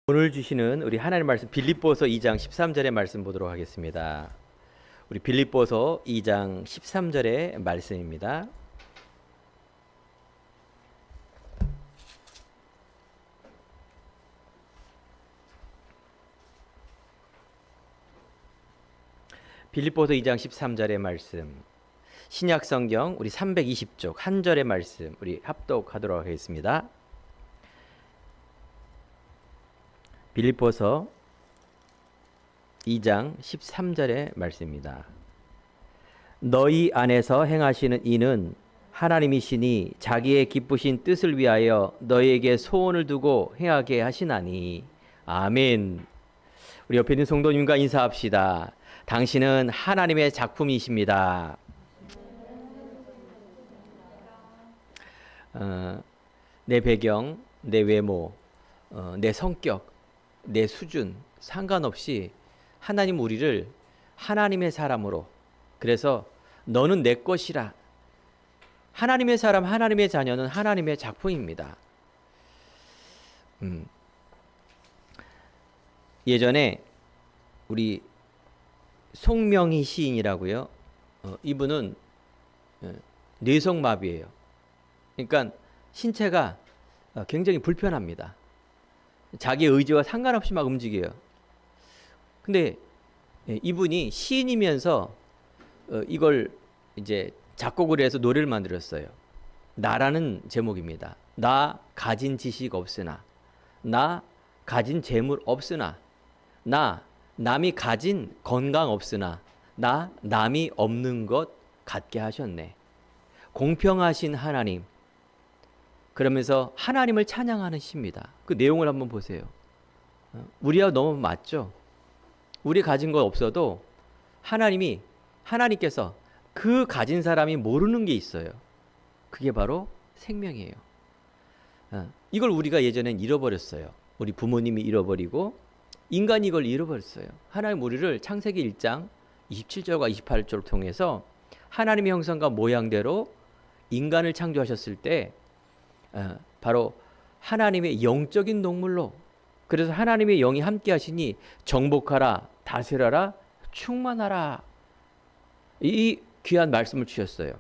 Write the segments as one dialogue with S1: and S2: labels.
S1: 오늘 주시는 우리 하나님 말씀 빌립보서 2장 13절의 말씀 보도록 하겠습니다. 우리 빌립보서 2장 13절의 말씀입니다. 빌립보서 2장 13절의 말씀, 신약 성경 우리 320쪽 한 절의 말씀 우리 합독하도록 하겠습니다. 빌립보서 2장 13절의 말씀입니다. 너희 안에서 행하시는 이는 하나님이시니 자기의 기쁘신 뜻을 위하여 너희에게 소원을 두고 행하게 하시나니. 아멘. 우리 옆에 있는 성도님과 인사합시다. 당신은 하나님의 작품이십니다. 내 배경, 내 외모, 내 성격, 내 수준 상관없이 하나님 우리를 하나님의 사람으로, 그래서 너는 내 것이라, 하나님의 사람, 하나님의 자녀는 하나님의 작품입니다. 예전에 우리 송명희 시인이라고요. 이분은 뇌성마비예요. 그러니까 신체가 굉장히 불편합니다. 자기 의지와 상관없이 막 움직여요. 근데 이분이 시인이면서 이걸 이제 작곡을 해서 노래를 만들었어요. 나라는 제목입니다. 나 가진 지식 없으나, 나 가진 재물 없으나, 나 남이 가진 건강 없으나, 나 남이 없는 것 갖게 하셨네. 공평하신 하나님. 그러면서 하나님을 찬양하는 시입니다. 그 내용을 한번 보세요. 우리하고 너무 맞죠? 우리 가진 거 없어도 하나님께서 그 가진 사람이 모르는 게 있어요. 그게 바로 생명이에요. 이걸 우리가 예전엔 잃어버렸어요. 우리 부모님이 잃어버리고 인간이 이걸 잃어버렸어요. 하나님 우리를 창세기 1장 27절과 28절을 통해서 하나님의 형상과 모양대로 인간을 창조하셨을 때 바로 하나님의 영적인 동물로, 그래서 하나님의 영이 함께 하시니 정복하라, 다스려라, 충만하라, 이 귀한 말씀을 주셨어요.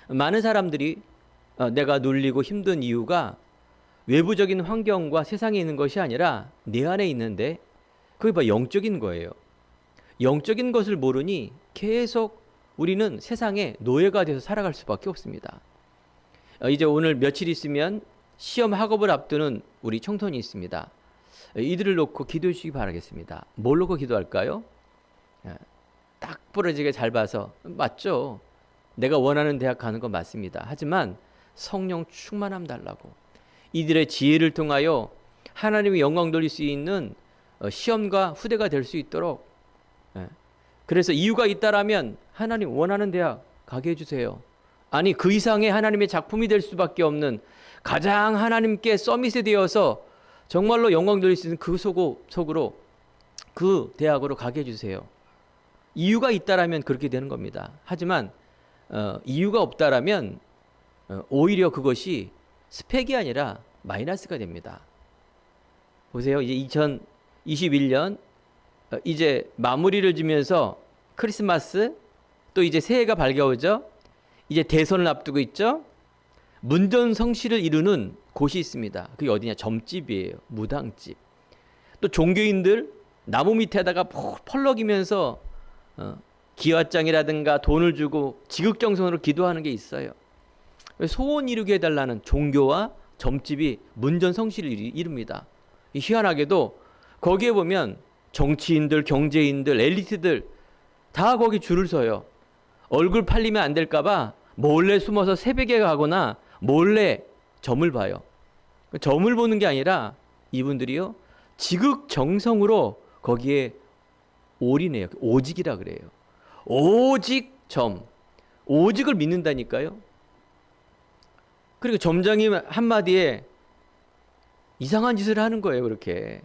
S1: 많은 사람들이 내가 눌리고 힘든 이유가 외부적인 환경과 세상에 있는 것이 아니라 내 안에 있는데, 그게 바로 영적인 거예요. 영적인 것을 모르니 계속 우리는 세상에 노예가 돼서 살아갈 수밖에 없습니다. 이제 오늘 며칠 있으면 시험 학업을 앞두는 우리 청소년이 있습니다. 이들을 놓고 기도해 주시기 바라겠습니다. 뭘 놓고 기도할까요? 딱 부러지게 잘 봐서, 맞죠? 내가 원하는 대학 가는 건 맞습니다. 하지만 성령 충만함 달라고, 이들의 지혜를 통하여 하나님의 영광 돌릴 수 있는 시험과 후대가 될 수 있도록, 그래서 이유가 있다라면 하나님 원하는 대학 가게 해주세요. 아니 그 이상의 하나님의 작품이 될 수밖에 없는, 가장 하나님께 서밋이 되어서 정말로 영광 돌릴 수 있는 그 속으로 그 대학으로 가게 해주세요. 이유가 있다라면 그렇게 되는 겁니다. 하지만 이유가 없다라면 오히려 그것이 스펙이 아니라 마이너스가 됩니다. 보세요. 이제 2021년 이제 마무리를 지면서 크리스마스, 또 이제 새해가 밝아오죠. 이제 대선을 앞두고 있죠. 문전성시를 이루는 곳이 있습니다. 그게 어디냐? 점집이에요. 무당집. 또 종교인들 나무 밑에다가 펄럭이면서 기와장이라든가 돈을 주고 지극정성으로 기도하는 게 있어요. 소원 이루게 해달라는 종교와 점집이 문전성시를 이룹니다. 희한하게도 거기에 보면 정치인들, 경제인들, 엘리트들 다 거기 줄을 서요. 얼굴 팔리면 안 될까봐 몰래 숨어서 새벽에 가거나 몰래 점을 봐요. 점을 보는 게 아니라 이분들이요, 지극정성으로 거기에 올인해요. 오직이라 그래요. 오직 점, 오직을 믿는다니까요. 그리고 점장님 한마디에 이상한 짓을 하는 거예요. 그렇게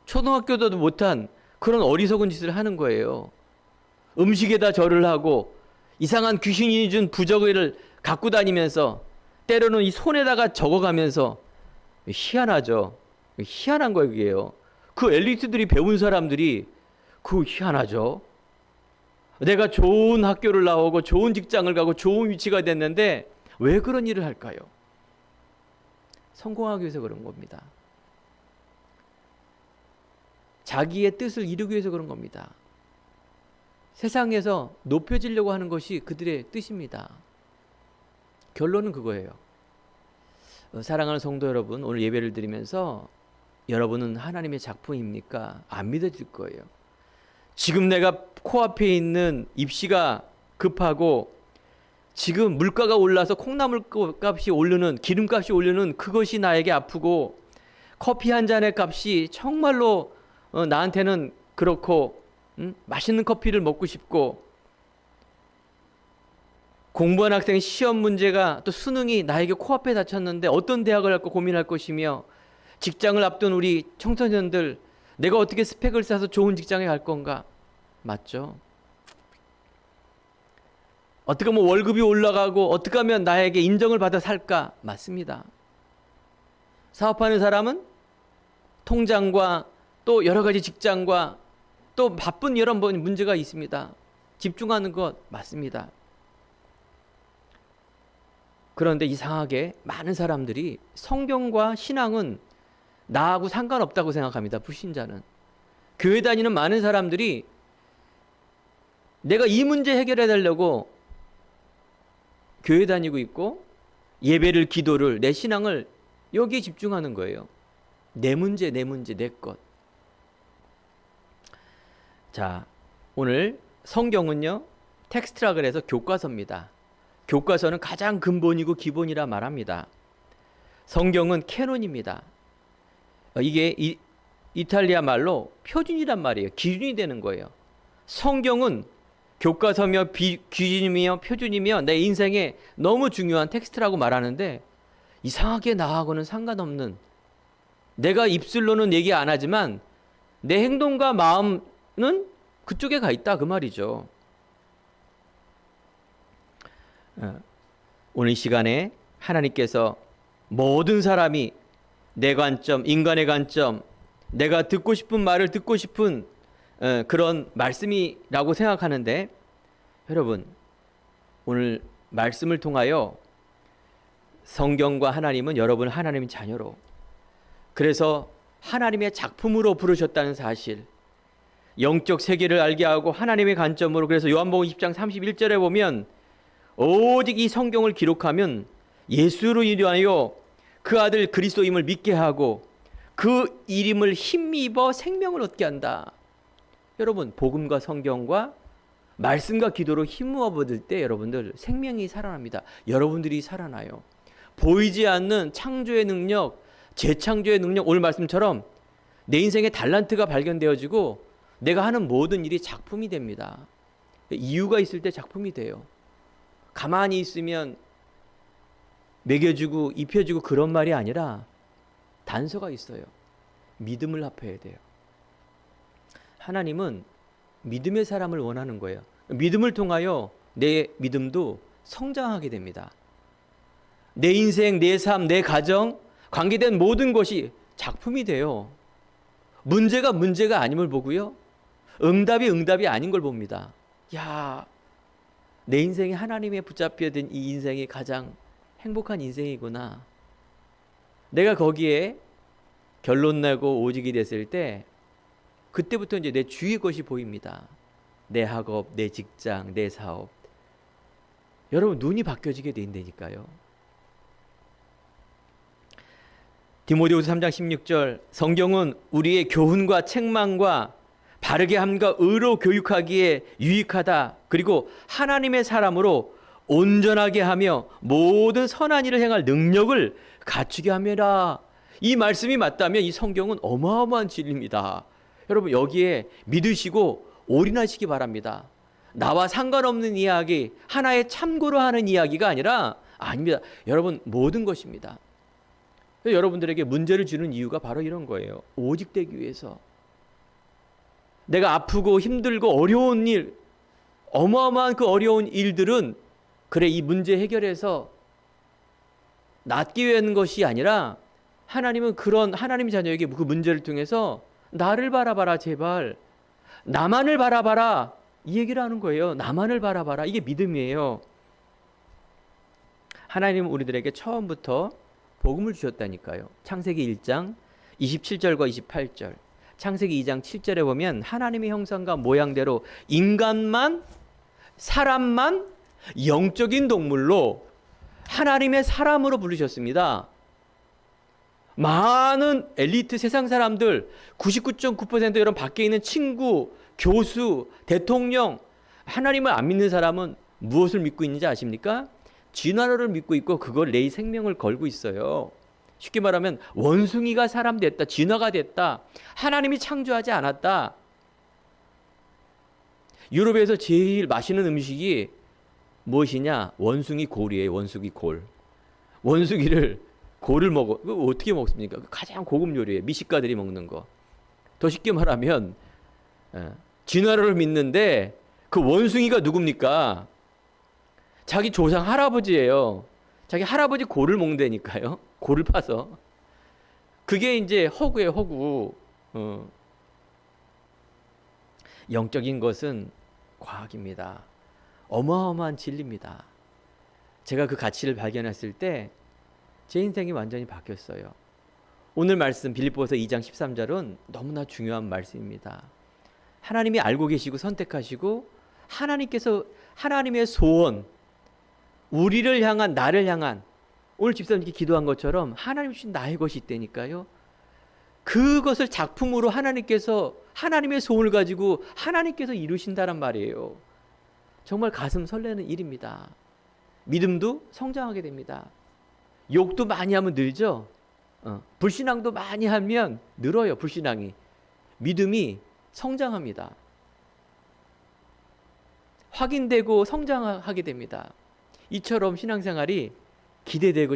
S1: 초등학교도 못한 그런 어리석은 짓을 하는 거예요. 음식에다 절을 하고 이상한 귀신이 준 부적을 갖고 다니면서 때로는 이 손에다가 적어가면서 희한하죠. 희한한 거예요, 그게요. 그 엘리트들이 배운 사람들이 그 희한하죠. 내가 좋은 학교를 나오고 좋은 직장을 가고 좋은 위치가 됐는데 왜 그런 일을 할까요? 성공하기 위해서 그런 겁니다. 자기의 뜻을 이루기 위해서 그런 겁니다. 세상에서 높여지려고 하는 것이 그들의 뜻입니다. 결론은 그거예요. 사랑하는 성도 여러분, 오늘 예배를 드리면서 여러분은 하나님의 작품입니까? 안 믿어질 거예요. 지금 내가 코앞에 있는 입시가 급하고 지금 물가가 올라서 콩나물 값이 오르는, 기름값이 오르는 그것이 나에게 아프고 커피 한 잔의 값이 정말로 나한테는 그렇고 맛있는 커피를 먹고 싶고 공부한 학생 시험 문제가 또 수능이 나에게 코앞에 닥쳤는데 어떤 대학을 할까 고민할 것이며 직장을 앞둔 우리 청소년들 내가 어떻게 스펙을 쌓아서 좋은 직장에 갈 건가? 맞죠? 어떻게 하면 월급이 올라가고 어떻게 하면 나에게 인정을 받아 살까? 맞습니다. 사업하는 사람은 통장과 또 여러 가지 직장과 또 바쁜 여러 문제가 있습니다. 집중하는 것 맞습니다. 그런데 이상하게 많은 사람들이 성경과 신앙은 나하고 상관없다고 생각합니다. 불신자는. 교회 다니는 많은 사람들이 내가 이 문제 해결해 달라고 교회 다니고 있고 예배를, 기도를, 내 신앙을 여기에 집중하는 거예요. 내 문제, 내 것. 자, 오늘 성경은요, 텍스트라 그래서 교과서입니다. 교과서는 가장 근본이고 기본이라 말합니다. 성경은 캐논입니다. 이게 이탈리아 말로 표준이란 말이에요. 기준이 되는 거예요. 성경은 교과서며 기준이며 표준이며 내 인생에 너무 중요한 텍스트라고 말하는데 이상하게 나하고는 상관없는, 내가 입술로는 얘기 안 하지만 내 행동과 마음은 그쪽에 가 있다 그 말이죠. 오늘 시간에 하나님께서 모든 사람이 내 관점, 인간의 관점, 내가 듣고 싶은 말을 듣고 싶은 그런 말씀이라고 생각하는데, 여러분 오늘 말씀을 통하여 성경과 하나님은 여러분 하나님의 자녀로, 그래서 하나님의 작품으로 부르셨다는 사실, 영적 세계를 알게 하고 하나님의 관점으로, 그래서 요한복음 10장 31절에 보면 오직 이 성경을 기록하면 예수로 인하여 그 아들 그리스도임을 믿게 하고 그 이름을 힘입어 생명을 얻게 한다. 여러분, 복음과 성경과 말씀과 기도로 힘모아 받을 때 여러분들 생명이 살아납니다. 여러분들이 살아나요. 보이지 않는 창조의 능력, 재창조의 능력, 오늘 말씀처럼 내 인생의 달란트가 발견되어지고 내가 하는 모든 일이 작품이 됩니다. 이유가 있을 때 작품이 돼요. 가만히 있으면 먹여주고 입혀주고 그런 말이 아니라 단서가 있어요. 믿음을 합해야 돼요. 하나님은 믿음의 사람을 원하는 거예요. 믿음을 통하여 내 믿음도 성장하게 됩니다. 내 인생, 내 삶, 내 가정, 관계된 모든 것이 작품이 돼요. 문제가 아님을 보고요. 응답이 아닌 걸 봅니다. 야, 내 인생이 하나님에 붙잡혀 든 이 인생이 가장 행복한 인생이구나. 내가 거기에 결론 내고 오직이 됐을 때 그때부터 이제 내 주위의 것이 보입니다. 내 학업, 내 직장, 내 사업. 여러분 눈이 바뀌어지게 된다니까요. 디모데후서 3장 16절, 성경은 우리의 교훈과 책망과 바르게 함과 의로 교육하기에 유익하다. 그리고 하나님의 사람으로 온전하게 하며 모든 선한 일을 행할 능력을 갖추게 함이라. 이 말씀이 맞다면 이 성경은 어마어마한 진리입니다. 여러분 여기에 믿으시고 올인하시기 바랍니다. 나와 상관없는 이야기, 하나의 참고로 하는 이야기가 아닙니다. 여러분 모든 것입니다. 여러분들에게 문제를 주는 이유가 바로 이런 거예요. 오직되기 위해서. 내가 아프고 힘들고 어려운 일, 어마어마한 그 어려운 일들은 그래 이 문제 해결해서 낫기 위한 것이 아니라 하나님은 그런 하나님 자녀에게 그 문제를 통해서 나를 바라봐라 제발. 나만을 바라봐라. 이 얘기를 하는 거예요. 나만을 바라봐라. 이게 믿음이에요. 하나님은 우리들에게 처음부터 복음을 주셨다니까요. 창세기 1장 27절과 28절. 창세기 2장 7절에 보면 하나님의 형상과 모양대로 인간만, 사람만 영적인 동물로 하나님의 사람으로 부르셨습니다. 많은 엘리트 세상 사람들 99.9% 여러분 밖에 있는 친구, 교수, 대통령, 하나님을 안 믿는 사람은 무엇을 믿고 있는지 아십니까? 진화론을 믿고 있고 그걸 내 생명을 걸고 있어요. 쉽게 말하면 원숭이가 사람 됐다, 진화가 됐다, 하나님이 창조하지 않았다. 유럽에서 제일 맛있는 음식이 무엇이냐? 원숭이 골이에요. 원숭이 골. 원숭이를 골을 먹어. 그거 어떻게 먹습니까? 가장 고급 요리예요. 미식가들이 먹는 거. 더 쉽게 말하면 진화론을 믿는데 그 원숭이가 누굽니까? 자기 조상 할아버지예요. 자기 할아버지 골을 먹는다니까요. 골을 파서. 그게 이제 허구예요. 허구. 영적인 것은 과학입니다. 어마어마한 진리입니다. 제가 그 가치를 발견했을 때 제 인생이 완전히 바뀌었어요. 오늘 말씀 빌립보서 2장 13절은 너무나 중요한 말씀입니다. 하나님이 알고 계시고 선택하시고 하나님께서 하나님의 소원, 우리를 향한, 나를 향한, 오늘 집사님께 기도한 것처럼 하나님 주신 나의 것이 있다니까요. 그것을 작품으로 하나님께서 하나님의 소원을 가지고 하나님께서 이루신다란 말이에요. 정말 가슴 설레는 일입니다. 믿음도 성장하게 됩니다. 욕도 많이 하면 늘죠. 불신앙도 많이 하면 늘어요. 불신앙이. 믿음이 성장합니다. 확인되고 성장하게 됩니다. 이처럼 신앙생활이 기대되고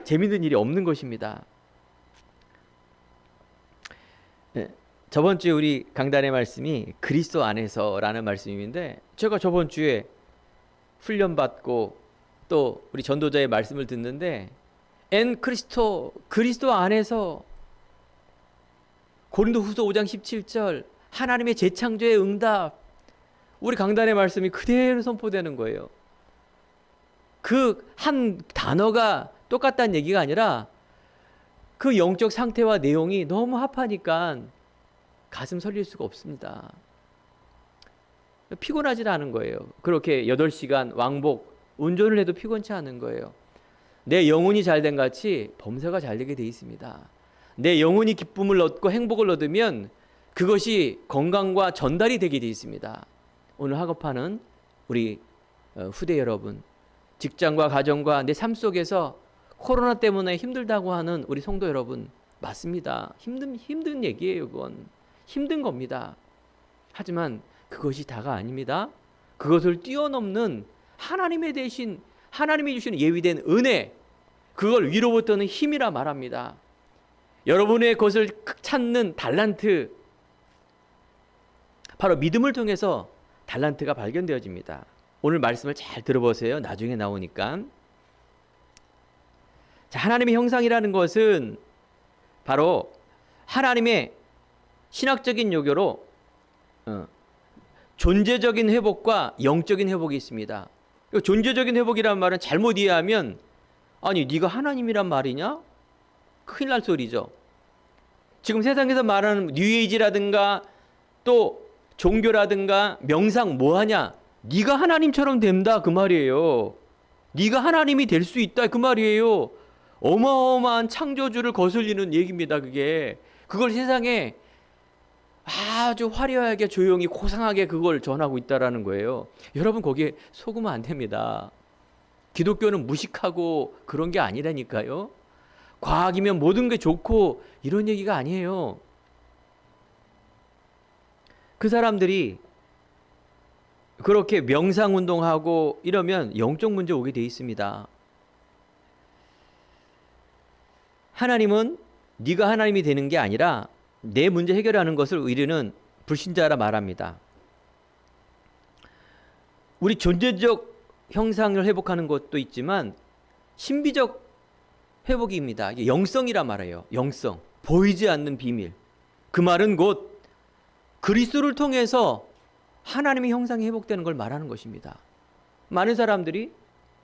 S1: 재밌는 일이 없는 것입니다. 저번 주에 우리 강단의 말씀이 그리스도 안에서라는 말씀인데 제가 저번 주에 훈련받고 또 우리 전도자의 말씀을 듣는데 그리스도 안에서 고린도후서 5장 17절 하나님의 재창조의 응답 우리 강단의 말씀이 그대로 선포되는 거예요. 그 한 단어가 똑같다는 얘기가 아니라 그 영적 상태와 내용이 너무 합하니까 가슴 설릴 수가 없습니다. 피곤하지 않은 거예요. 그렇게 8시간 왕복 운전을 해도 피곤치 않은 거예요. 내 영혼이 잘된 같이 범사가 잘되게 돼 있습니다. 내 영혼이 기쁨을 얻고 행복을 얻으면 그것이 건강과 전달이 되게 돼 있습니다. 오늘 학업하는 우리 후대 여러분, 직장과 가정과 내 삶 속에서 코로나 때문에 힘들다고 하는 우리 성도 여러분, 맞습니다. 힘든 얘기예요. 그건 힘든 겁니다. 하지만 그것이 다가 아닙니다. 그것을 뛰어넘는 하나님의 대신 하나님이 주시는 예비된 은혜, 그걸 위로부터는 힘이라 말합니다. 여러분의 것을 찾는 달란트, 바로 믿음을 통해서 달란트가 발견되어집니다. 오늘 말씀을 잘 들어보세요. 나중에 나오니까. 자, 하나님의 형상이라는 것은 바로 하나님의 신학적인 요교로 존재적인 회복과 영적인 회복이 있습니다. 존재적인 회복이란 말은 잘못 이해하면 아니 네가 하나님이란 말이냐? 큰일 날 소리죠. 지금 세상에서 말하는 뉴에이지라든가 또 종교라든가 명상 뭐하냐? 네가 하나님처럼 된다 그 말이에요. 네가 하나님이 될 수 있다 그 말이에요. 어마어마한 창조주를 거슬리는 얘기입니다. 그걸 세상에 아주 화려하게 조용히 고상하게 그걸 전하고 있다라는 거예요. 여러분 거기에 속으면 안 됩니다. 기독교는 무식하고 그런 게 아니라니까요. 과학이면 모든 게 좋고 이런 얘기가 아니에요. 그 사람들이 그렇게 명상운동하고 이러면 영적 문제 오게 돼 있습니다. 하나님은 네가 하나님이 되는 게 아니라 내 문제 해결하는 것을 우리는 불신자라 말합니다. 우리 존재적 형상을 회복하는 것도 있지만 신비적 회복입니다. 이게 영성이라 말해요. 영성. 보이지 않는 비밀. 그 말은 곧 그리스도를 통해서 하나님의 형상이 회복되는 걸 말하는 것입니다. 많은 사람들이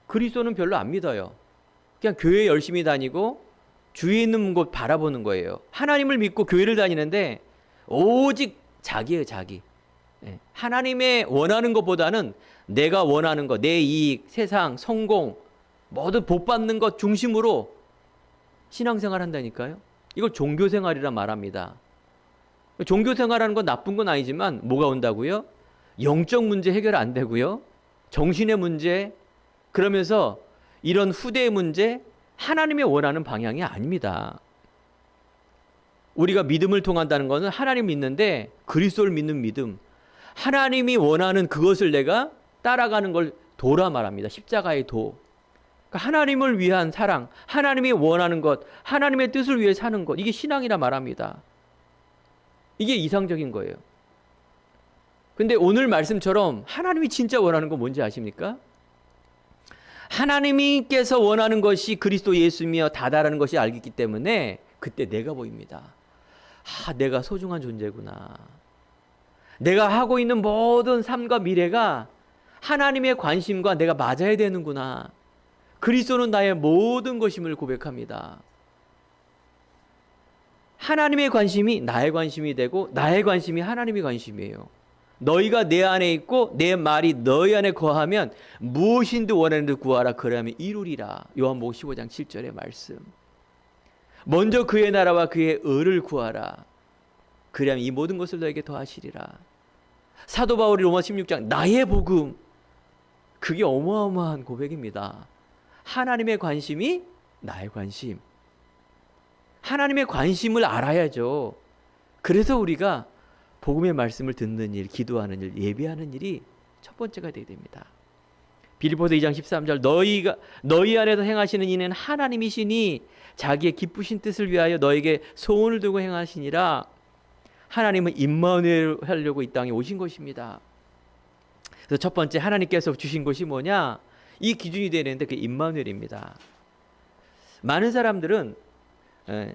S1: 그리스도는 별로 안 믿어요. 그냥 교회 열심히 다니고 주위에 있는 곳 바라보는 거예요. 하나님을 믿고 교회를 다니는데 오직 자기예요, 자기. 하나님의 원하는 것보다는 내가 원하는 것, 내 이익, 세상, 성공, 모두 복 받는 것 중심으로 신앙생활 한다니까요. 이걸 종교생활이라 말합니다. 종교생활하는 건 나쁜 건 아니지만 뭐가 온다고요? 영적 문제 해결 안 되고요. 정신의 문제, 그러면서 이런 후대의 문제, 하나님의 원하는 방향이 아닙니다. 우리가 믿음을 통한다는 것은 하나님 믿는데 그리스도를 믿는 믿음, 하나님이 원하는 그것을 내가 따라가는 걸 도라 말합니다. 십자가의 도. 그러니까 하나님을 위한 사랑, 하나님이 원하는 것, 하나님의 뜻을 위해 사는 것, 이게 신앙이라 말합니다. 이게 이상적인 거예요. 근데 오늘 말씀처럼 하나님이 진짜 원하는 거 뭔지 아십니까? 하나님께서 원하는 것이 그리스도 예수며 다다라는 것이 알겠기 때문에 그때 내가 보입니다. 내가 소중한 존재구나. 내가 하고 있는 모든 삶과 미래가 하나님의 관심과 내가 맞아야 되는구나. 그리스도는 나의 모든 것임을 고백합니다. 하나님의 관심이 나의 관심이 되고 나의 관심이 하나님의 관심이에요. 너희가 내 안에 있고 내 말이 너희 안에 거하면 무엇인지 원하는 듯 구하라. 그러면 이루리라. 요한복음 15장 7절의 말씀. 먼저 그의 나라와 그의 의를 구하라. 그러면 이 모든 것을 너에게 더하시리라. 사도 바울이 로마 16장 나의 복음. 그게 어마어마한 고백입니다. 하나님의 관심이 나의 관심. 하나님의 관심을 알아야죠. 그래서 우리가 복음의 말씀을 듣는 일, 기도하는 일, 예배하는 일이 첫 번째가 되어야 됩니다. 빌립보서 2장 13절 너희 안에서 행하시는 이는 하나님이시니 자기의 기쁘신 뜻을 위하여 너에게 소원을 두고 행하시니라. 하나님은 임마누엘 하려고 이 땅에 오신 것입니다. 그래서 첫 번째 하나님께서 주신 것이 뭐냐? 이 기준이 되는데 그 임마누엘입니다. 많은 사람들은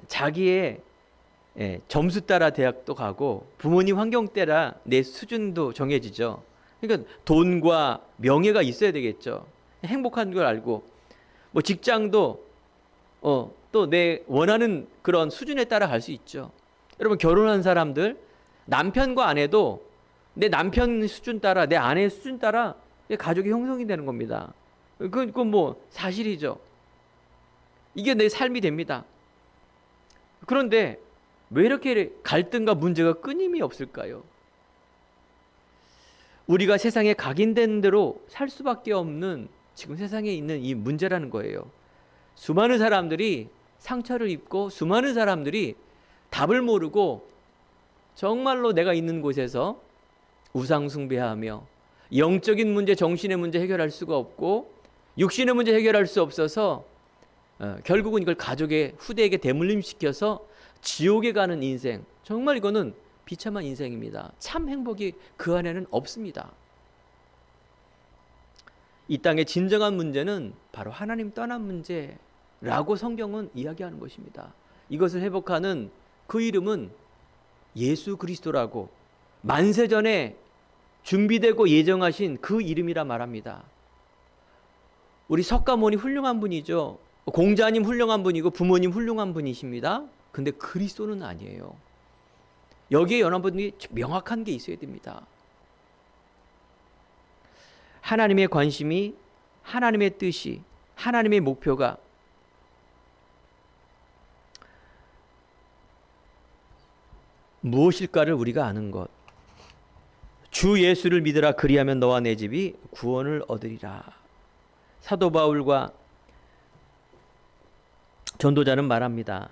S1: 자기의 점수 따라 대학도 가고 부모님 환경 따라 내 수준도 정해지죠. 그러니까 돈과 명예가 있어야 되겠죠. 행복한 걸 알고 뭐 직장도 또 내 원하는 그런 수준에 따라 갈 수 있죠. 여러분 결혼한 사람들 남편과 아내도 내 남편 수준 따라 내 아내의 수준 따라 가족이 형성이 되는 겁니다. 그건 뭐 사실이죠. 이게 내 삶이 됩니다. 그런데 왜 이렇게 갈등과 문제가 끊임이 없을까요? 우리가 세상에 각인된 대로 살 수밖에 없는 지금 세상에 있는 이 문제라는 거예요. 수많은 사람들이 상처를 입고 수많은 사람들이 답을 모르고 정말로 내가 있는 곳에서 우상 숭배하며 영적인 문제, 정신의 문제 해결할 수가 없고 육신의 문제 해결할 수 없어서 결국은 이걸 가족의 후대에게 대물림시켜서 지옥에 가는 인생, 정말 이거는 비참한 인생입니다. 참 행복이 그 안에는 없습니다. 이 땅의 진정한 문제는 바로 하나님 떠난 문제라고 성경은 이야기하는 것입니다. 이것을 회복하는 그 이름은 예수 그리스도라고 만세전에 준비되고 예정하신 그 이름이라 말합니다. 우리 석가모니 훌륭한 분이죠. 공자님 훌륭한 분이고 부모님 훌륭한 분이십니다. 근데 그리스도는 아니에요. 여기에 여러분들이 명확한 게 있어야 됩니다. 하나님의 관심이, 하나님의 뜻이, 하나님의 목표가 무엇일까를 우리가 아는 것. 주 예수를 믿으라. 그리하면 너와 내 집이 구원을 얻으리라. 사도 바울과 전도자는 말합니다.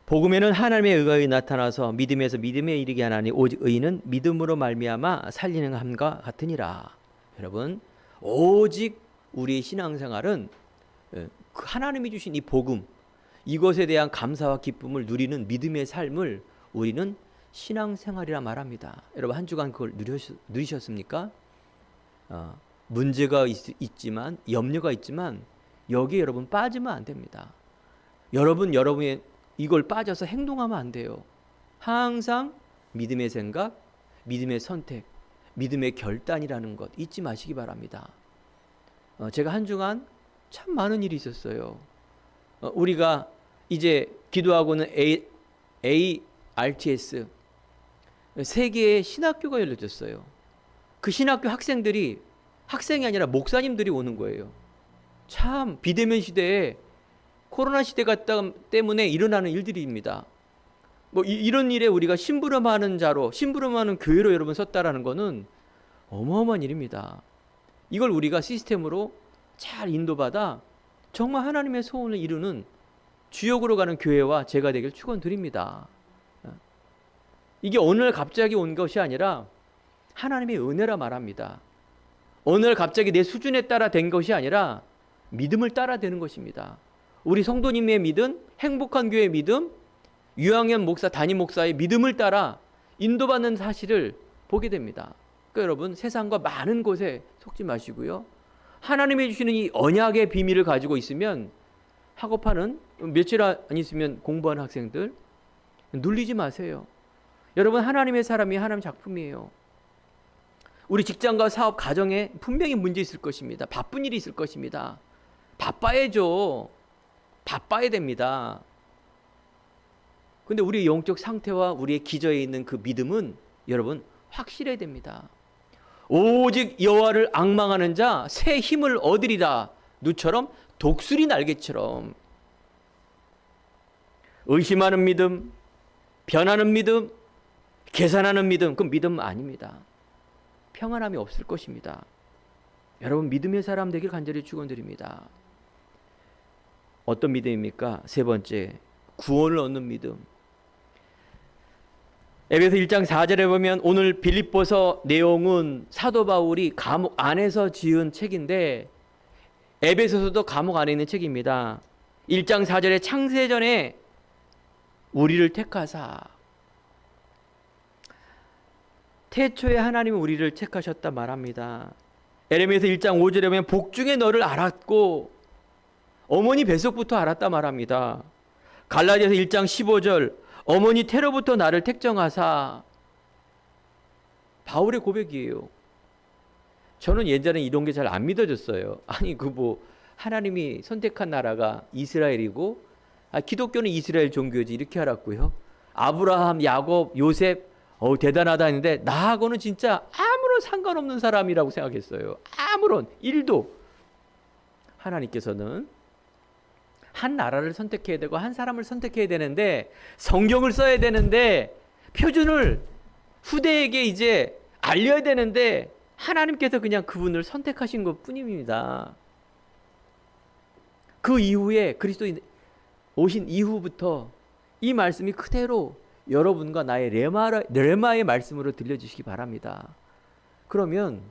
S1: 복음에는 하나님의 의가 나타나서 믿음에서 믿음에 이르게 하나니 오직 의는 믿음으로 말미암아 살리는 함과 같으니라. 여러분, 오직 우리의 신앙생활은 하나님이 주신 이 복음, 이것에 대한 감사와 기쁨을 누리는 믿음의 삶을 우리는 신앙생활이라 말합니다. 여러분 한 주간 그걸 누리셨습니까? 문제가 있지만 염려가 있지만 여기에 여러분 빠지면 안 됩니다. 여러분이 이걸 빠져서 행동하면 안 돼요. 항상 믿음의 생각, 믿음의 선택, 믿음의 결단이라는 것 잊지 마시기 바랍니다. 제가 한 주간 참 많은 일이 있었어요. 우리가 이제 기도하고는 ARTS 세계의 신학교가 열려졌어요. 그 신학교 학생들이 학생이 아니라 목사님들이 오는 거예요. 참 비대면 시대에 코로나 시대가 때문에 일어나는 일들입니다. 뭐 이런 일에 우리가 심부름하는 자로, 심부름하는 교회로 여러분 섰다라는 거는 어마어마한 일입니다. 이걸 우리가 시스템으로 잘 인도받아 정말 하나님의 소원을 이루는 주역으로 가는 교회와 제가 되길 축원드립니다. 이게 오늘 갑자기 온 것이 아니라 하나님의 은혜라 말합니다. 오늘 갑자기 내 수준에 따라 된 것이 아니라 믿음을 따라 되는 것입니다. 우리 성도님의 믿음, 행복한 교회의 믿음, 유학연 목사, 담임 목사의 믿음을 따라 인도받는 사실을 보게 됩니다. 그러니까 여러분 세상과 많은 곳에 속지 마시고요. 하나님이 주시는 이 언약의 비밀을 가지고 있으면 학업하는 며칠 안 있으면 공부하는 학생들 눌리지 마세요. 여러분 하나님의 사람이 하나님 작품이에요. 우리 직장과 사업, 가정에 분명히 문제 있을 것입니다. 바쁜 일이 있을 것입니다. 바빠야죠. 바빠야 됩니다. 근데 우리의 영적 상태와 우리의 기저에 있는 그 믿음은 여러분 확실해야 됩니다. 오직 여호와를 앙망하는 자 새 힘을 얻으리라. 누처럼 독수리 날개처럼. 의심하는 믿음, 변하는 믿음, 계산하는 믿음, 그건 믿음 아닙니다. 평안함이 없을 것입니다. 여러분 믿음의 사람 되길 간절히 축원드립니다. 어떤 믿음입니까? 세 번째, 구원을 얻는 믿음. 에베소 1장 4절에 보면 오늘 빌립보서 내용은 사도 바울이 감옥 안에서 지은 책인데 에베소서도 감옥 안에 있는 책입니다. 1장 4절에 창세전에 우리를 택하사, 태초에 하나님은 우리를 택하셨다 말합니다. 에레미야서 1장 5절에 보면 복중에 너를 알았고 어머니 뱃속부터 알았다 말합니다. 갈라디아서 1장 15절 어머니 태로부터 나를 택정하사. 바울의 고백이에요. 저는 예전에 이런 게 잘 안 믿어졌어요. 아니 하나님이 선택한 나라가 이스라엘이고 기독교는 이스라엘 종교지 이렇게 알았고요. 아브라함, 야곱, 요셉 대단하다 했는데 나하고는 진짜 아무런 상관없는 사람이라고 생각했어요. 아무런 일도. 하나님께서는 한 나라를 선택해야 되고 한 사람을 선택해야 되는데 성경을 써야 되는데 표준을 후대에게 이제 알려야 되는데 하나님께서 그냥 그분을 선택하신 것 뿐입니다. 그 이후에 그리스도 오신 이후부터 이 말씀이 그대로 여러분과 나의 레마의 말씀으로 들려주시기 바랍니다. 그러면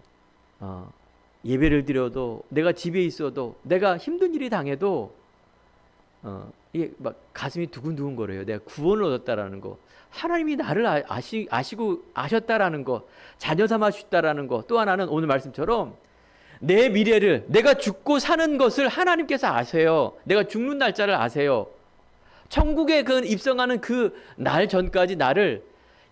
S1: 예배를 드려도 내가 집에 있어도 내가 힘든 일이 당해도 이게 막 가슴이 두근두근 거려요. 내가 구원을 얻었다라는 거, 하나님이 나를 아시고 아셨다라는 거, 자녀 삼아주셨다라는 거. 또 하나는 오늘 말씀처럼 내 미래를, 내가 죽고 사는 것을 하나님께서 아세요. 내가 죽는 날짜를 아세요. 천국에 입성하는 그 날 전까지 나를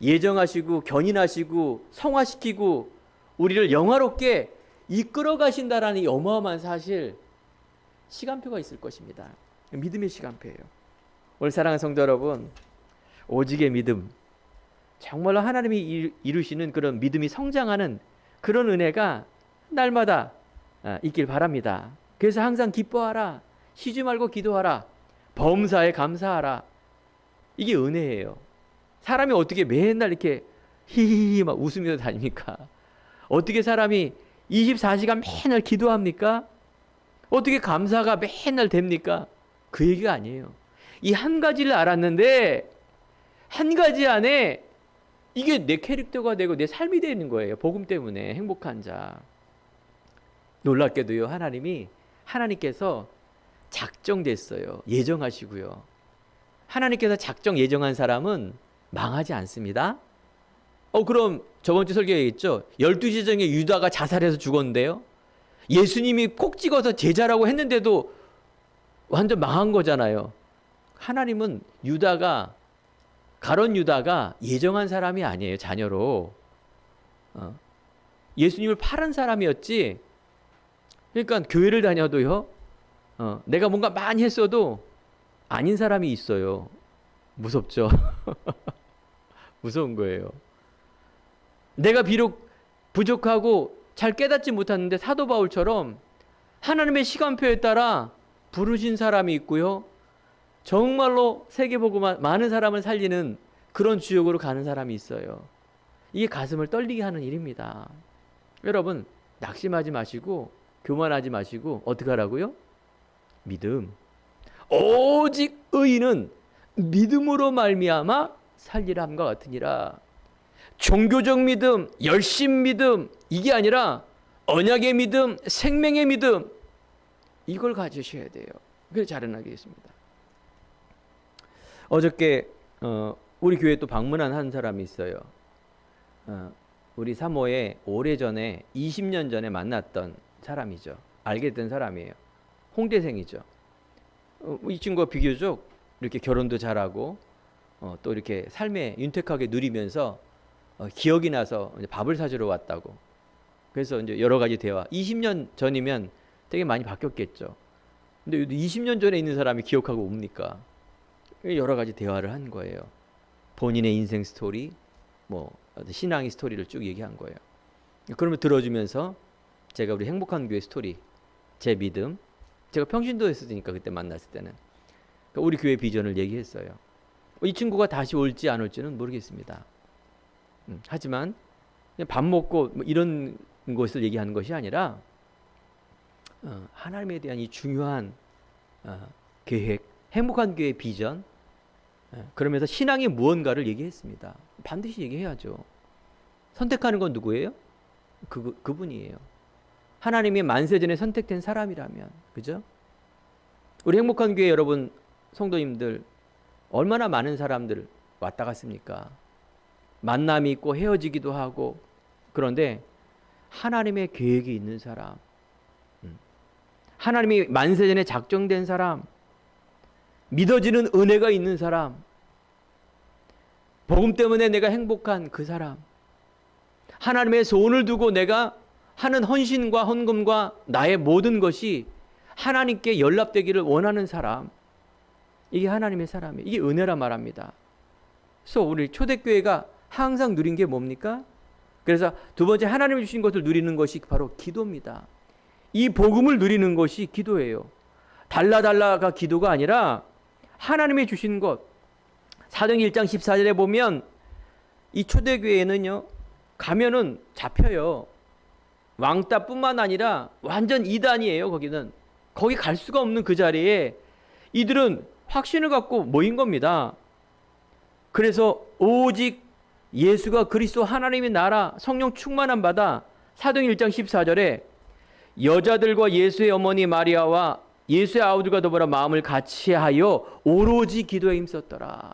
S1: 예정하시고 견인하시고 성화시키고 우리를 영화롭게 이끌어 가신다라는 이 어마어마한 사실, 시간표가 있을 것입니다. 믿음의 시간표예요. 오늘 사랑하는 성도 여러분, 오직의 믿음, 정말로 하나님이 이루시는 그런 믿음이 성장하는 그런 은혜가 날마다 있길 바랍니다. 그래서 항상 기뻐하라, 쉬지 말고 기도하라, 범사에 감사하라. 이게 은혜예요. 사람이 어떻게 맨날 이렇게 히히히 막 웃으면서 다닙니까? 어떻게 사람이 24시간 맨날 기도합니까? 어떻게 감사가 맨날 됩니까? 그 얘기가 아니에요. 이 한 가지를 알았는데 한 가지 안에 이게 내 캐릭터가 되고 내 삶이 되는 거예요. 복음 때문에 행복한 자. 놀랍게도요, 하나님께서 작정됐어요. 예정하시고요. 하나님께서 작정 예정한 사람은 망하지 않습니다. 그럼 저번 주 설교에 있죠. 12제자 중에 유다가 자살해서 죽었는데요. 예수님이 콕 찍어서 제자라고 했는데도 완전 망한 거잖아요. 하나님은 가룟 유다가 예정한 사람이 아니에요. 자녀로. 예수님을 팔은 사람이었지. 그러니까 교회를 다녀도요. 내가 뭔가 많이 했어도 아닌 사람이 있어요. 무섭죠. 무서운 거예요. 내가 비록 부족하고 잘 깨닫지 못하는데 사도 바울처럼 하나님의 시간표에 따라 부르신 사람이 있고요. 정말로 세계복음 많은 사람을 살리는 그런 주역으로 가는 사람이 있어요. 이게 가슴을 떨리게 하는 일입니다. 여러분, 낙심하지 마시고 교만하지 마시고 어떻게 하라고요? 믿음. 오직 의인은 믿음으로 말미암아 살리라 함과 같으니라. 종교적 믿음, 열심 믿음, 이게 아니라 언약의 믿음, 생명의 믿음, 이걸 가지셔야 돼요. 그래서 자라나겠습니다. 어저께 우리 교회에 또 방문한 한 사람이 있어요. 우리 사모에 오래전에 20년 전에 만났던 사람이죠. 알게 된 사람이에요. 홍대생이죠. 이 친구가 비교적 이렇게 결혼도 잘하고 또 이렇게 삶에 윤택하게 누리면서 기억이 나서 이제 밥을 사주러 왔다고. 그래서 이제 여러 가지 대화. 20년 전이면 되게 많이 바뀌었겠죠. 근데 20년 전에 있는 사람이 기억하고 옵니까? 여러 가지 대화를 한 거예요. 본인의 인생 스토리, 뭐 신앙의 스토리를 쭉 얘기한 거예요. 그러면 들어주면서 제가 우리 행복한 교회 스토리, 제 믿음, 제가 평신도였으니까 그때 만났을 때는 그러니까 우리 교회 비전을 얘기했어요. 이 친구가 다시 올지 안 올지는 모르겠습니다. 하지만 그냥 밥 먹고 뭐 이런 것을 얘기하는 것이 아니라 하나님에 대한 이 중요한 계획, 행복한 교회 비전, 그러면서 신앙이 무언가를 얘기했습니다. 반드시 얘기해야죠. 선택하는 건 누구예요? 그분이에요. 하나님이 만세전에 선택된 사람이라면, 그죠? 우리 행복한 교회 여러분 성도님들 얼마나 많은 사람들 왔다 갔습니까? 만남이 있고 헤어지기도 하고. 그런데 하나님의 계획이 있는 사람, 하나님이 만세전에 작정된 사람, 믿어지는 은혜가 있는 사람, 복음 때문에 내가 행복한 그 사람, 하나님의 소원을 두고 내가 하는 헌신과 헌금과 나의 모든 것이 하나님께 연락되기를 원하는 사람, 이게 하나님의 사람이에요. 이게 은혜라 말합니다. 그래서 우리 초대교회가 항상 누린 게 뭡니까? 그래서 두 번째, 하나님이 주신 것을 누리는 것이 바로 기도입니다. 이 복음을 누리는 것이 기도예요. 달라가 기도가 아니라 하나님이 주신 것. 사도행전 1장 14절에 보면 이 초대교회는요, 가면은 잡혀요. 왕따뿐만 아니라 완전 이단이에요. 거기 갈 수가 없는 그 자리에 이들은 확신을 갖고 모인 겁니다. 그래서 오직 예수가 그리스도 하나님의 나라, 성령 충만함 받아 사도행전 1장 14절에 여자들과 예수의 어머니 마리아와 예수의 아우들과 더불어 마음을 같이하여 오로지 기도에 힘썼더라.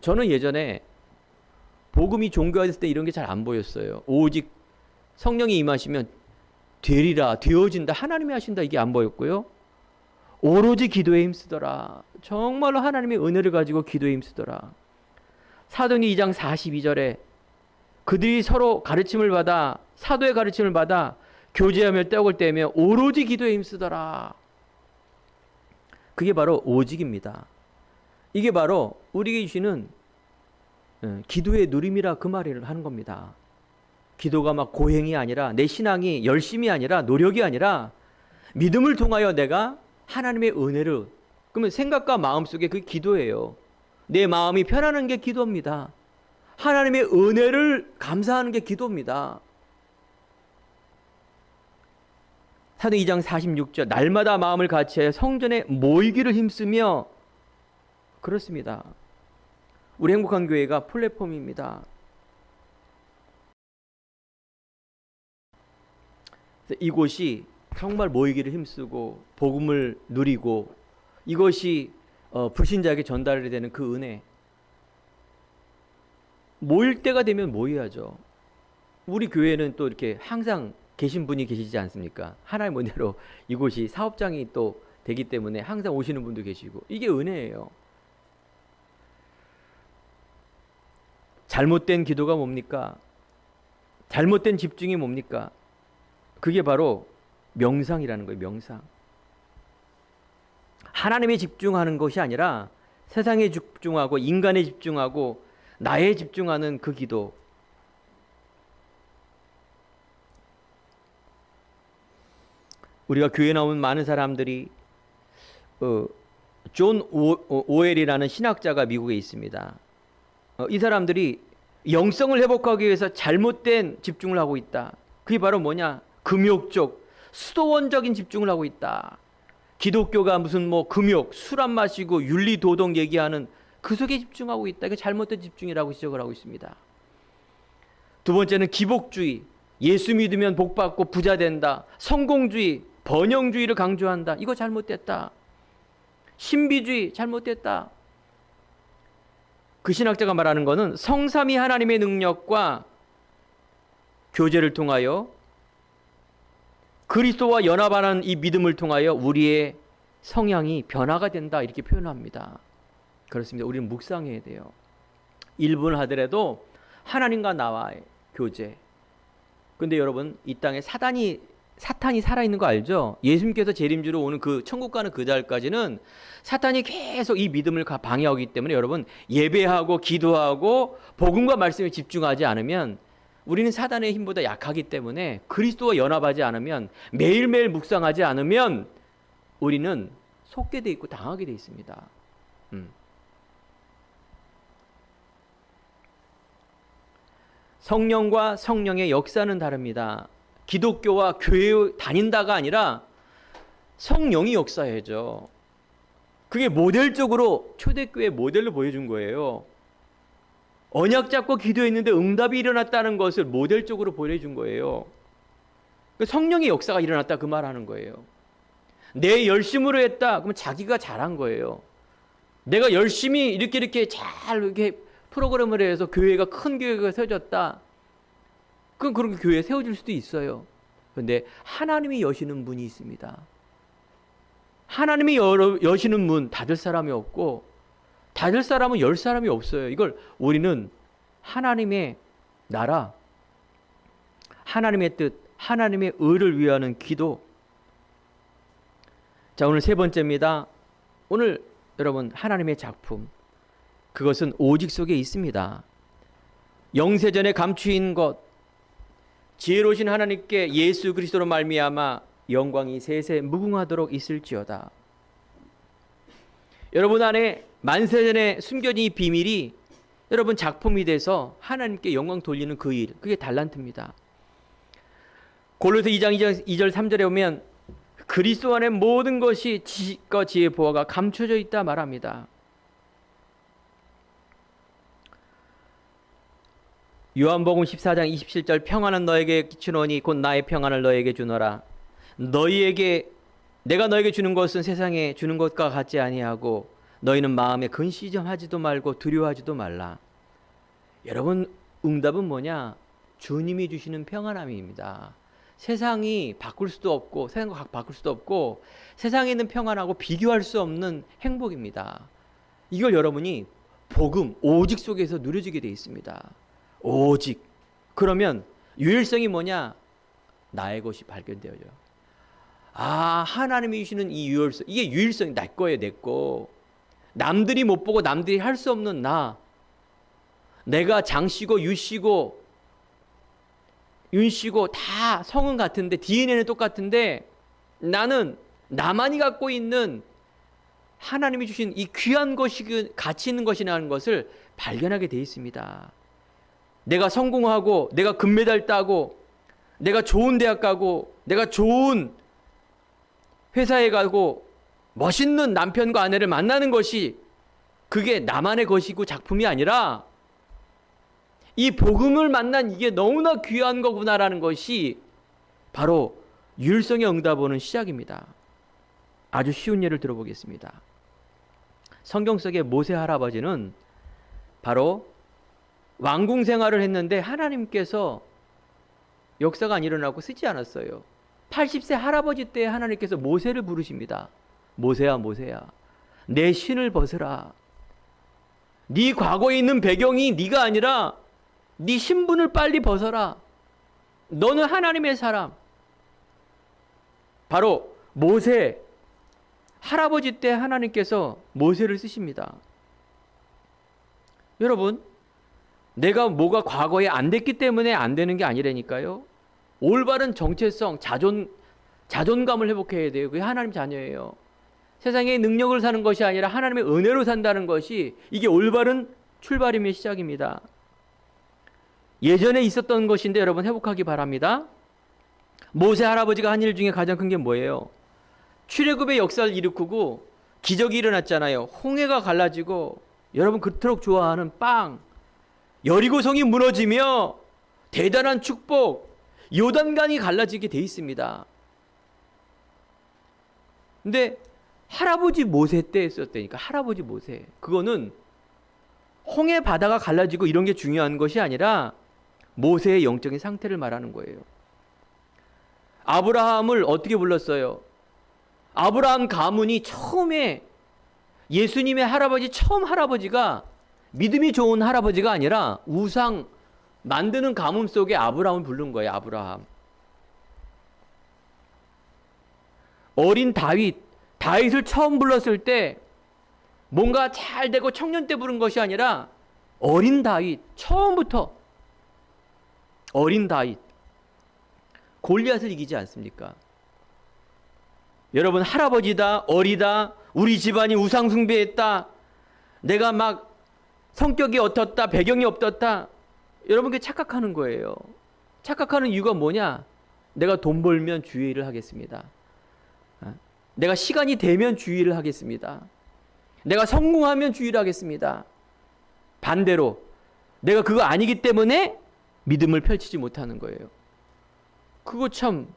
S1: 저는 예전에 복음이 종교화됐을 때 이런 게 잘 안 보였어요. 오직 성령이 임하시면 되리라, 되어진다, 하나님이 하신다, 이게 안 보였고요. 오로지 기도에 힘쓰더라. 정말로 하나님의 은혜를 가지고 기도에 힘쓰더라. 사도행전 2장 42절에 그들이 서로 가르침을 받아, 사도의 가르침을 받아 교제하며 떡을 떼며 오로지 기도에 힘쓰더라. 그게 바로 오직입니다. 이게 바로 우리에게 주시는 기도의 누림이라 그 말을 하는 겁니다. 기도가 막 고행이 아니라, 내 신앙이 열심이 아니라, 노력이 아니라 믿음을 통하여 내가 하나님의 은혜를, 그러면 생각과 마음 속에 그게 기도예요. 내 마음이 편안한 게 기도입니다. 하나님의 은혜를 감사하는 게 기도입니다. 사도행전 2장 46절 날마다 마음을 같이하여 성전에 모이기를 힘쓰며. 그렇습니다. 우리 행복한 교회가 플랫폼입니다. 이곳이 정말 모이기를 힘쓰고 복음을 누리고 이것이 불신자에게 전달이 되는 그 은혜. 모일 때가 되면 모여야죠. 우리 교회는 또 이렇게 항상 계신 분이 계시지 않습니까? 하나님의 은혜로 이곳이 사업장이 또 되기 때문에 항상 오시는 분도 계시고, 이게 은혜예요. 잘못된 기도가 뭡니까? 잘못된 집중이 뭡니까? 그게 바로 명상이라는 거예요. 명상. 하나님에 집중하는 것이 아니라 세상에 집중하고 인간에 집중하고 나에 집중하는 그 기도. 우리가 교회에 나온 많은 사람들이 존 오웰이라는 신학자가 미국에 있습니다. 이 사람들이 영성을 회복하기 위해서 잘못된 집중을 하고 있다. 그게 바로 뭐냐? 금욕적, 수도원적인 집중을 하고 있다. 기독교가 무슨 뭐 금욕, 술 안 마시고 윤리 도덕 얘기하는 그 속에 집중하고 있다. 이게 잘못된 집중이라고 지적을 하고 있습니다. 두 번째는 기복주의, 예수 믿으면 복 받고 부자 된다. 성공주의, 번영주의를 강조한다. 이거 잘못됐다. 신비주의 잘못됐다. 그 신학자가 말하는 것은 성삼위 하나님의 능력과 교제를 통하여 그리스도와 연합하는 이 믿음을 통하여 우리의 성향이 변화가 된다, 이렇게 표현합니다. 그렇습니다. 우리는 묵상해야 돼요. 1분 하더라도 하나님과 나와의 교제. 근데 여러분, 이 땅에 사탄이 살아있는 거 알죠? 예수님께서 재림주로 오는 그 천국 가는 그 달까지는 사탄이 계속 이 믿음을 방해하기 때문에 여러분, 예배하고 기도하고 복음과 말씀에 집중하지 않으면, 우리는 사단의 힘보다 약하기 때문에 그리스도와 연합하지 않으면, 매일매일 묵상하지 않으면 우리는 속게 돼 있고 당하게 돼 있습니다. 성령과 성령의 역사는 다릅니다. 기독교와 교회 다닌다가 아니라 성령이 역사해야죠. 그게 모델적으로 초대교회 모델로 보여준 거예요. 언약 잡고 기도했는데 응답이 일어났다는 것을 모델적으로 보여준 거예요. 성령의 역사가 일어났다, 그 말하는 거예요. 내 열심으로 했다, 그러면 자기가 잘한 거예요. 내가 열심히 이렇게 잘 이렇게 프로그램을 해서 교회가 큰 교회가 세워졌다. 그럼 그런 교회에 세워질 수도 있어요. 그런데 하나님이 여시는 문이 있습니다. 하나님이 여시는 문 닫을 사람이 없고, 닫을 사람은 열 사람이 없어요. 이걸 우리는 하나님의 나라, 하나님의 뜻, 하나님의 의를 위하는 기도. 자, 오늘 세 번째입니다. 오늘 여러분, 하나님의 작품, 그것은 오직 속에 있습니다. 영세전에 감추인 것, 지혜로우신 하나님께 예수 그리스도로 말미암아 영광이 세세 무궁하도록 있을지어다. 여러분 안에 만세전에 숨겨진 이 비밀이 여러분 작품이 돼서 하나님께 영광 돌리는 그 일, 그게 달란트입니다. 골로새 2장 2절 3절에 보면 그리스도 안에 모든 것이 지식과 지혜 보화가 감춰져 있다 말합니다. 요한복음 14장 27절 평안은 너에게 주노니 곧 나의 평안을 너에게 주노라. 내가 너에게 주는 것은 세상에 주는 것과 같지 아니하고 너희는 마음에 근시점하지도 말고 두려워하지도 말라. 여러분, 응답은 뭐냐? 주님이 주시는 평안함입니다. 세상이 바꿀 수도 없고, 세상과 바꿀 수도 없고, 세상에 있는 평안하고 비교할 수 없는 행복입니다. 이걸 여러분이 복음, 오직 속에서 누려지게 되어 있습니다. 오직. 그러면 유일성이 뭐냐? 나의 것이 발견되어져요. 아, 하나님이 주시는 이 유일성, 이게 유일성이 내 거예요, 내 거. 남들이 못 보고 남들이 할 수 없는 나. 내가 장씨고 유씨고 윤씨고 다 성은 같은데 DNA는 똑같은데 나는 나만이 갖고 있는 하나님이 주신 이 귀한 것이 가치 있는 것이라는 것을 발견하게 되어 있습니다. 내가 성공하고 내가 금메달 따고 내가 좋은 대학 가고 내가 좋은 회사에 가고 멋있는 남편과 아내를 만나는 것이 그게 나만의 것이고 작품이 아니라 이 복음을 만난 이게 너무나 귀한 거구나라는 것이 바로 유일성의 응답오는 시작입니다. 아주 쉬운 예를 들어보겠습니다. 성경 속의 모세 할아버지는 바로 왕궁 생활을 했는데 하나님께서 역사가 안 일어나고 쓰지 않았어요. 80세 할아버지 때 하나님께서 모세를 부르십니다. 모세야 모세야, 내 신을 벗으라. 네 과거에 있는 배경이 네가 아니라 네 신분을 빨리 벗어라. 너는 하나님의 사람. 바로 모세, 할아버지 때 하나님께서 모세를 쓰십니다. 여러분, 내가 뭐가 과거에 안 됐기 때문에 안 되는 게 아니라니까요. 올바른 정체성, 자존감을 회복해야 돼요. 그게 하나님 자녀예요. 세상의 능력을 사는 것이 아니라 하나님의 은혜로 산다는 것이, 이게 올바른 출발임의 시작입니다. 예전에 있었던 것인데 여러분 회복하기 바랍니다. 모세 할아버지가 한 일 중에 가장 큰 게 뭐예요? 출애굽의 역사를 일으키고 기적이 일어났잖아요. 홍해가 갈라지고, 여러분 그토록 좋아하는 빵, 여리고성이 무너지며 대단한 축복, 요단강이 갈라지게 돼 있습니다. 근데 할아버지 모세 때 했었다니까. 할아버지 모세. 그거는 홍해 바다가 갈라지고 이런 게 중요한 것이 아니라 모세의 영적인 상태를 말하는 거예요. 아브라함을 어떻게 불렀어요? 아브라함 가문이 처음에, 예수님의 할아버지, 처음 할아버지가 믿음이 좋은 할아버지가 아니라 우상 만드는 가문 속에 아브라함을 부른 거예요. 아브라함. 어린 다윗을 처음 불렀을 때 뭔가 잘 되고 청년 때 부른 것이 아니라 어린 다윗, 처음부터 어린 다윗. 골리앗을 이기지 않습니까? 여러분, 할아버지다, 어리다, 우리 집안이 우상 숭배했다, 내가 막 성격이 어떻다, 배경이 없었다, 여러분 그게 착각하는 거예요. 착각하는 이유가 뭐냐? 내가 돈 벌면 주의 일을 하겠습니다. 내가 시간이 되면 주의 일을 하겠습니다. 내가 성공하면 주의 일을 하겠습니다. 반대로 내가 그거 아니기 때문에 믿음을 펼치지 못하는 거예요. 그거 참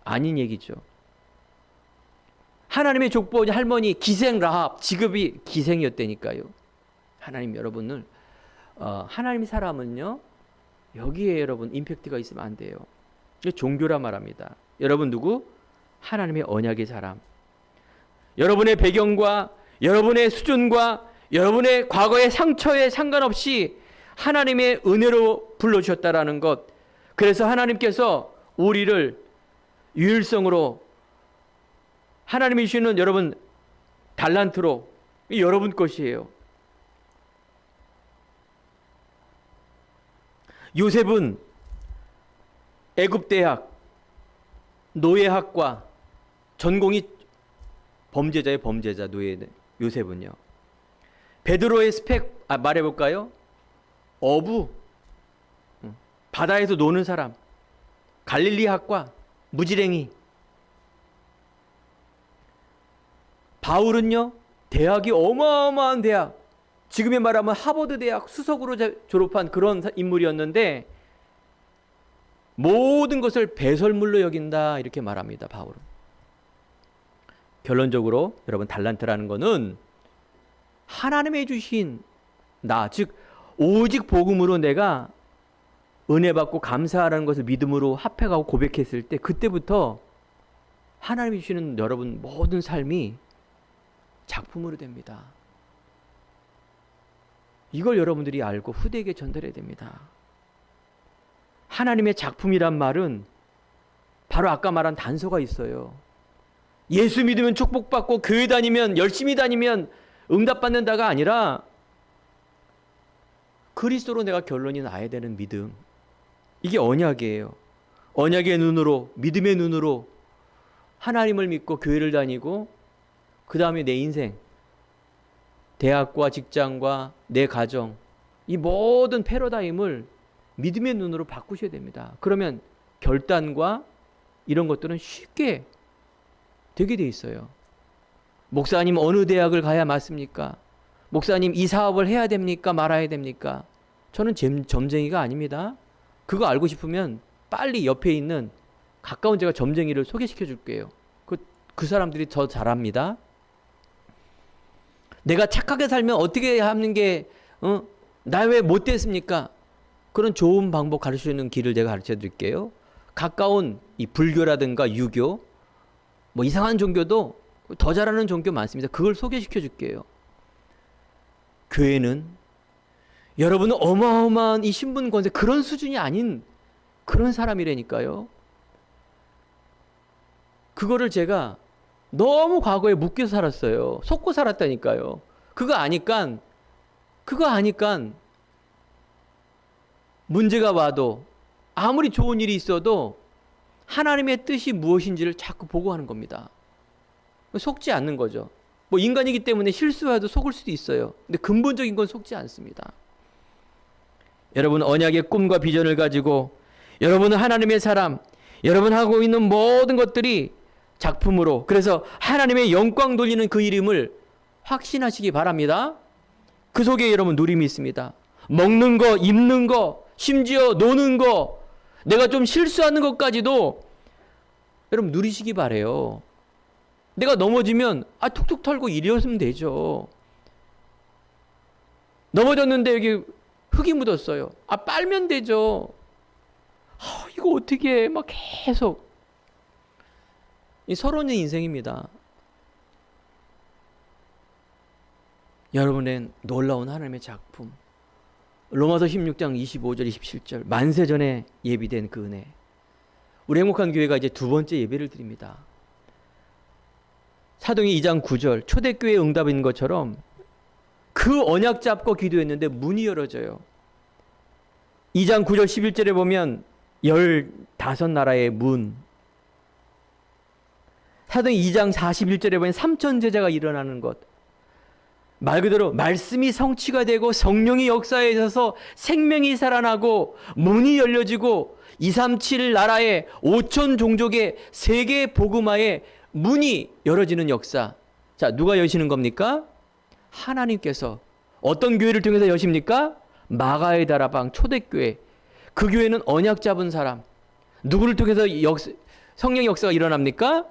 S1: 아닌 얘기죠. 하나님의 족보 할머니 기생 라합, 직업이 기생이었다니까요. 하나님 여러분을 하나님 사람은요, 여기에 여러분 임팩트가 있으면 안 돼요. 이게 종교라 말합니다. 여러분 누구? 하나님의 언약의 사람. 여러분의 배경과 여러분의 수준과 여러분의 과거의 상처에 상관없이 하나님의 은혜로 불러주셨다라는 것. 그래서 하나님께서 우리를 유일성으로, 하나님이 주시는 여러분 달란트로, 여러분 것이에요. 요셉은 애굽대학 노예학과 전공이 범죄자의 범죄자, 노예. 요셉은요. 베드로의 스펙 말해볼까요? 어부, 바다에서 노는 사람, 갈릴리 학과, 무지랭이. 바울은요, 대학이 어마어마한 대학, 지금의 말하면 하버드 대학 수석으로 졸업한 그런 인물이었는데 모든 것을 배설물로 여긴다, 이렇게 말합니다. 바울은. 결론적으로 여러분, 달란트라는 것은 하나님의 주신 즉 오직 복음으로 내가 은혜 받고 감사하라는 것을 믿음으로 합해가고 고백했을 때, 그때부터 하나님이 주시는 여러분 모든 삶이 작품으로 됩니다. 이걸 여러분들이 알고 후대에게 전달해야 됩니다. 하나님의 작품이란 말은 바로 아까 말한 단서가 있어요. 예수 믿으면 축복받고 교회 다니면, 열심히 다니면 응답받는다가 아니라 그리스도로 내가 결론이 나야 되는 믿음. 이게 언약이에요. 언약의 눈으로, 믿음의 눈으로 하나님을 믿고 교회를 다니고, 그 다음에 내 인생, 대학과 직장과 내 가정, 이 모든 패러다임을 믿음의 눈으로 바꾸셔야 됩니다. 그러면 결단과 이런 것들은 쉽게 되게 돼 있어요. 목사님 어느 대학을 가야 맞습니까? 목사님 이 사업을 해야 됩니까? 말아야 됩니까? 저는 점쟁이가 아닙니다. 그거 알고 싶으면 빨리 옆에 있는 가까운 제가 점쟁이를 소개시켜 줄게요. 그 사람들이 더 잘합니다. 내가 착하게 살면 어떻게 하는 게, 나 왜 못됐습니까? 그런 좋은 방법 가르치는 길을 제가 가르쳐 드릴게요. 가까운 이 불교라든가 유교, 뭐 이상한 종교도 더 잘하는 종교 많습니다. 그걸 소개시켜 줄게요. 교회는 여러분은 어마어마한 이 신분 권세 그런 수준이 아닌 그런 사람이라니까요. 그거를 제가 너무 과거에 묶여 살았어요. 속고 살았다니까요. 그거 아니까 문제가 와도 아무리 좋은 일이 있어도 하나님의 뜻이 무엇인지를 자꾸 보고 하는 겁니다. 속지 않는 거죠. 뭐 인간이기 때문에 실수해도 속을 수도 있어요. 근데 근본적인 건 속지 않습니다. 여러분 언약의 꿈과 비전을 가지고 여러분은 하나님의 사람, 여러분 하고 있는 모든 것들이 작품으로 그래서 하나님의 영광 돌리는 그 이름을 확신하시기 바랍니다. 그 속에 여러분 누림이 있습니다. 먹는 거, 입는 거, 심지어 노는 거, 내가 좀 실수하는 것까지도 여러분 누리시기 바래요. 내가 넘어지면 툭툭 털고 일어서면 되죠. 넘어졌는데 여기 흙이 묻었어요. 빨면 되죠. 이거 어떻게 해? 막 계속 이 서론의 인생입니다. 여러분의 놀라운 하나님의 작품. 로마서 16장 25절 27절 만세 전에 예비된 그 은혜. 우리 행복한 교회가 이제 두 번째 예배를 드립니다. 사도행전 2장 9절 초대교회 응답인 것처럼 그 언약 잡고 기도했는데 문이 열어져요. 2장 9절 11절에 보면 15나라의 문. 사도행전 2장 41절에 보면 3천 제자가 일어나는 것. 말 그대로 말씀이 성취가 되고 성령이 역사에 있어서 생명이 살아나고 문이 열려지고 237 나라의 5천 종족의 세계 복음화의 문이 열어지는 역사. 자, 누가 여시는 겁니까? 하나님께서. 어떤 교회를 통해서 여십니까? 마가의 다락방 초대교회. 그 교회는 언약 잡은 사람. 누구를 통해서 성령의 역사가 일어납니까?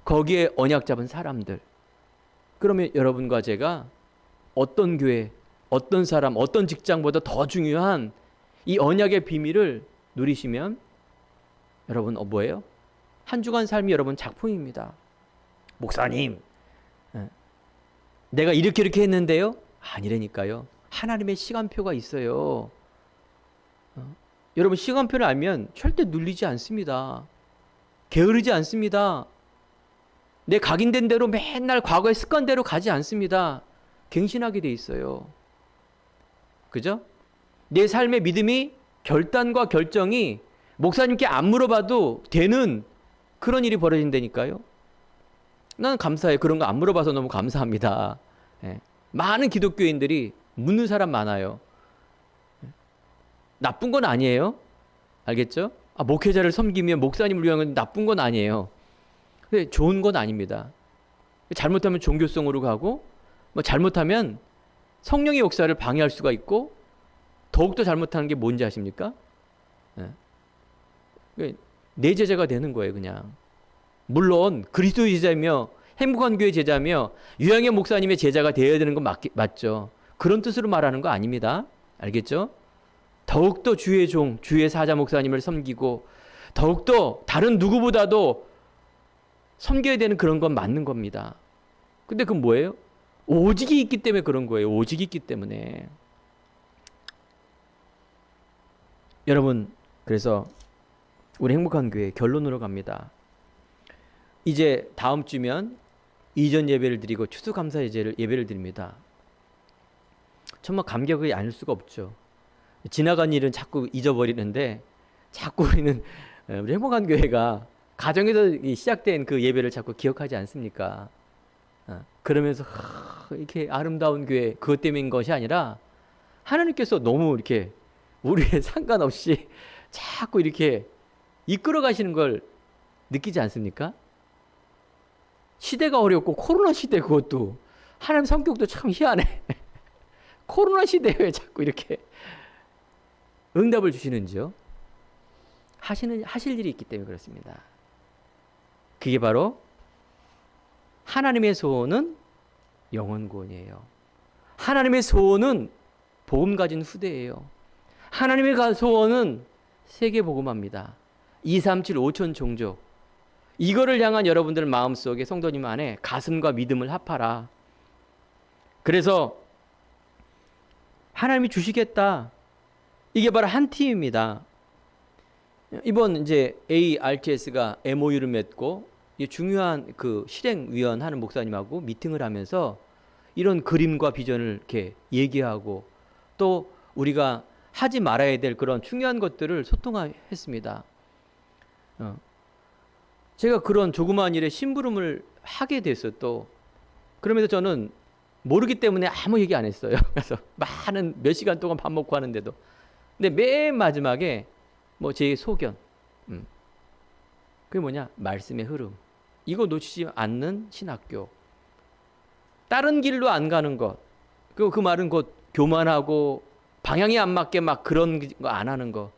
S1: 거기에 언약 잡은 사람들. 그러면 여러분과 제가 어떤 교회, 어떤 사람, 어떤 직장보다 더 중요한 이 언약의 비밀을 누리시면 여러분 뭐예요? 한 주간 삶이 여러분 작품입니다. 목사님, 내가 이렇게 했는데요? 아니라니까요. 하나님의 시간표가 있어요. 여러분 시간표를 알면 절대 눌리지 않습니다. 게으르지 않습니다. 내 각인된 대로 맨날 과거의 습관대로 가지 않습니다. 갱신하게 돼 있어요. 그죠? 내 삶의 믿음이 결단과 결정이 목사님께 안 물어봐도 되는 그런 일이 벌어진다니까요. 나는 감사해요. 그런 거 안 물어봐서 너무 감사합니다. 많은 기독교인들이 묻는 사람 많아요. 나쁜 건 아니에요. 알겠죠? 목회자를 섬기면 목사님을 위한 건 나쁜 건 아니에요. 근데 좋은 건 아닙니다. 잘못하면 종교성으로 가고 잘못하면 성령의 역사를 방해할 수가 있고 더욱더 잘못하는 게 뭔지 아십니까? 내 제자가 되는 거예요. 그냥. 물론 그리스도 제자며 행복한 교회 제자며 유양의 목사님의 제자가 되어야 되는 건 맞죠. 그런 뜻으로 말하는 거 아닙니다. 알겠죠? 더욱더 주의 종, 주의 사자 목사님을 섬기고 더욱더 다른 누구보다도 섬겨야 되는 그런 건 맞는 겁니다. 근데 그건 뭐예요? 오직이 있기 때문에 그런 거예요. 오직이 있기 때문에. 여러분, 그래서 우리 행복한 교회 결론으로 갑니다. 이제 다음 주면 이전 예배를 드리고 추수감사 예배를 드립니다. 정말 감격이 아닐 수가 없죠. 지나간 일은 자꾸 잊어버리는데 자꾸 우리 행복한 교회가 가정에서 시작된 그 예배를 자꾸 기억하지 않습니까? 그러면서 이렇게 아름다운 교회 그것 때문인 것이 아니라 하나님께서 너무 이렇게 우리의 상관없이 자꾸 이렇게 이끌어 가시는 걸 느끼지 않습니까? 시대가 어렵고 코로나 시대 그것도 하나님 성격도 참 희한해. 코로나 시대에 왜 자꾸 이렇게 응답을 주시는지요? 하실 일이 있기 때문에 그렇습니다. 그게 바로 하나님의 소원은 영원 구원이에요. 하나님의 소원은 복음 가진 후대예요. 하나님의 소원은 세계 복음화입니다. 237 5천 종족. 이거를 향한 여러분들 마음속에 성도님 안에 가슴과 믿음을 합하라. 그래서 하나님이 주시겠다. 이게 바로 한 팀입니다. 이번 이제 ARTS가 MOU를 맺고 중요한 그 실행위원 하는 목사님하고 미팅을 하면서 이런 그림과 비전을 이렇게 얘기하고 또 우리가 하지 말아야 될 그런 중요한 것들을 소통했습니다. 제가 그런 조그마한 일에 심부름을 하게 됐어요. 또 그러면서 저는 모르기 때문에 아무 얘기 안 했어요. 그래서 많은 몇 시간 동안 밥 먹고 하는데도. 근데 맨 마지막에 뭐 제 소견, 그게 뭐냐? 말씀의 흐름. 이거 놓치지 않는 신학교. 다른 길로 안 가는 것. 그 말은 곧 교만하고 방향이 안 맞게 막 그런 거 안 하는 거.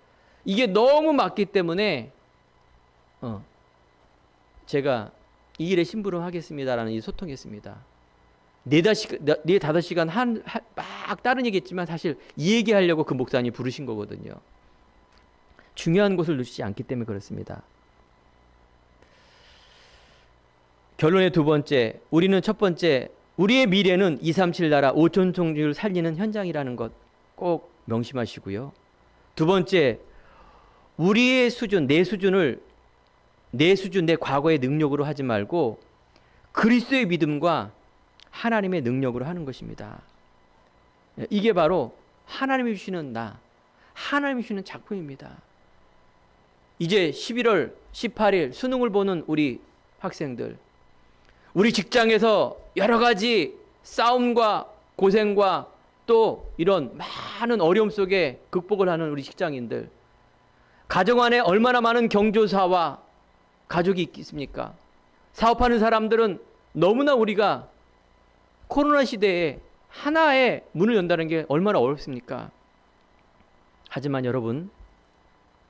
S1: 이게 너무 맞기 때문에 제가 이 일에 심부름하겠습니다라는 이 소통했습니다. 4-5시간 막 다른 얘기했지만 사실 이 얘기하려고 그 목사님이 부르신 거거든요. 중요한 것을 놓치지 않기 때문에 그렇습니다. 결론의 두 번째, 우리는 첫 번째, 우리의 미래는 237 나라 5천 종족을 살리는 현장이라는 것 꼭 명심하시고요. 두 번째, 우리의 수준, 내 수준, 내 과거의 능력으로 하지 말고 그리스도의 믿음과 하나님의 능력으로 하는 것입니다. 이게 바로 하나님이 주시는 하나님이 주시는 작품입니다. 이제 11월 18일 수능을 보는 우리 학생들, 우리 직장에서 여러 가지 싸움과 고생과 또 이런 많은 어려움 속에 극복을 하는 우리 직장인들, 가정 안에 얼마나 많은 경조사와 가족이 있겠습니까? 사업하는 사람들은 너무나 우리가 코로나 시대에 하나의 문을 연다는 게 얼마나 어렵습니까? 하지만 여러분,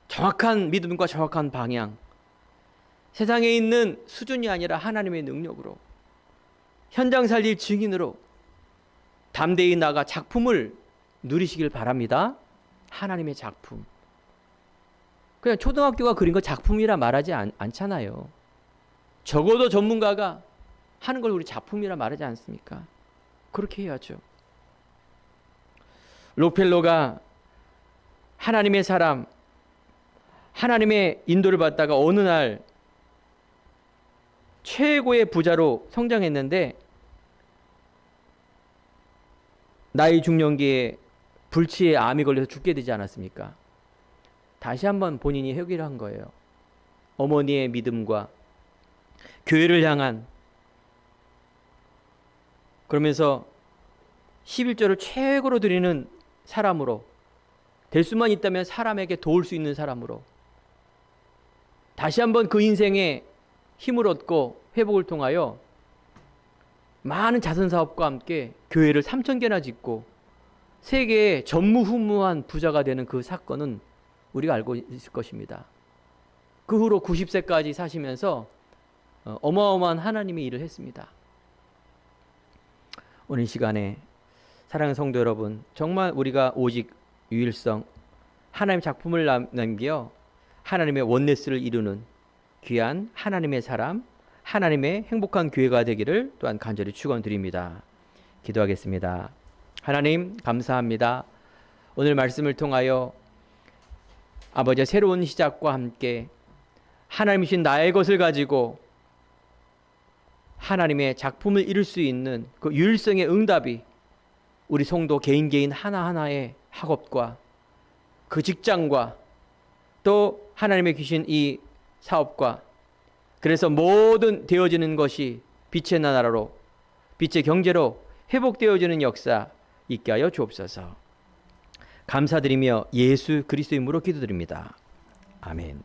S1: 정확한 믿음과 정확한 방향, 세상에 있는 수준이 아니라 하나님의 능력으로 현장 살릴 증인으로 담대히 나가 작품을 누리시길 바랍니다. 하나님의 작품. 그냥 초등학교가 그린 거 작품이라 말하지 않잖아요. 적어도 전문가가 하는 걸 우리 작품이라 말하지 않습니까? 그렇게 해야죠. 록펠러가 하나님의 사람, 하나님의 인도를 받다가 어느 날 최고의 부자로 성장했는데 나이 중년기에 불치에 암이 걸려서 죽게 되지 않았습니까? 다시 한번 본인이 회개를 한 거예요. 어머니의 믿음과 교회를 향한, 그러면서 11조를 최고로 드리는 사람으로, 될 수만 있다면 사람에게 도울 수 있는 사람으로 다시 한번 그 인생에 힘을 얻고 회복을 통하여 많은 자선사업과 함께 교회를 3,000개나 짓고 세계의 전무후무한 부자가 되는 그 사건은 우리가 알고 있을 것입니다. 그 후로 90세까지 사시면서 어마어마한 하나님의 일을 했습니다. 오늘 이 시간에 사랑하는 성도 여러분, 정말 우리가 오직 유일성, 하나님의 작품을 남겨 하나님의 원네스를 이루는 귀한 하나님의 사람, 하나님의 행복한 교회가 되기를 또한 간절히 축원드립니다. 기도하겠습니다. 하나님 감사합니다. 오늘 말씀을 통하여 아버지의 새로운 시작과 함께 하나님이신 나의 것을 가지고 하나님의 작품을 이룰 수 있는 그 유일성의 응답이 우리 성도 개인 하나하나의 학업과 그 직장과 또 하나님의 주신 이 사업과, 그래서 모든 되어지는 것이 빛의 나라로, 빛의 경제로 회복되어지는 역사 있게 하여 주옵소서. 감사드리며 예수 그리스도 이름으로 기도드립니다. 아멘.